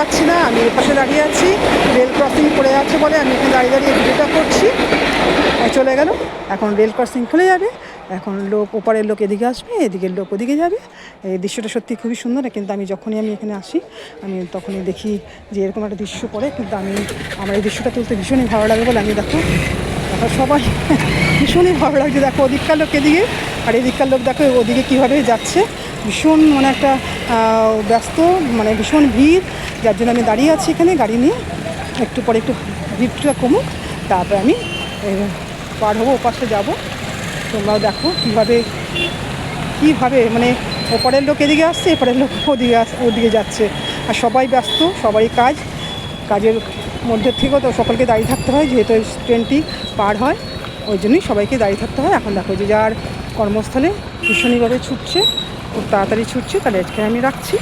পাচ্ছি না, আমি এর পাশে দাঁড়িয়ে আছি, রেল ক্রসিং পড়ে আছে বলে আমি এখানে দাঁড়িয়ে দাঁড়িয়ে ভিডিওটা করছি। চলে গেল, এখন রেল ক্রসিং খুলে যাবে, এখন লোক ওপারের লোক এদিকে আসবে, এদিকের লোক ওদিকে যাবে। এই দৃশ্যটা সত্যি খুবই সুন্দর, কিন্তু আমি যখনই এখানে আসি আমি তখনই দেখি যে এরকম একটা দৃশ্য পড়ে, কিন্তু আমার এই দৃশ্যটা তুলতে ভীষণই ভালো লাগে বলে আমি দেখো সবাই ভীষণই ভালো লাগছে। দেখো ওদিককার লোক এদিকে, আর এদিককার লোক দেখো ওদিকে কীভাবে যাচ্ছে, ভীষণ মানে একটা ব্যস্ত, মানে ভীষণ ভিড়, যার জন্য আমি দাঁড়িয়ে আছি এখানে গাড়ি নিয়ে। একটু পরে একটু ভিড়টা কমুক, তারপরে আমি পার হবো, ওপাশে যাবো। তোমরাও দেখো কীভাবে মানে ওপারের লোক এদিকে আসছে, এপারের লোক ওদিকে যাচ্ছে, আর সবাই ব্যস্ত, সবাই কাজের মধ্যে থেকেও তো সকলকে দাঁড়িয়ে থাকতে হয়, যেহেতু ট্রেনটি পার হয় ওই জন্যই সবাইকে দাঁড়িয়ে থাকতে হয়। এখন দেখো যে যার কর্মস্থলে ভীষণইভাবে ছুটছে, খুব তাড়াতাড়ি ছুটছে। তাহলে আজকে আমি রাখছি।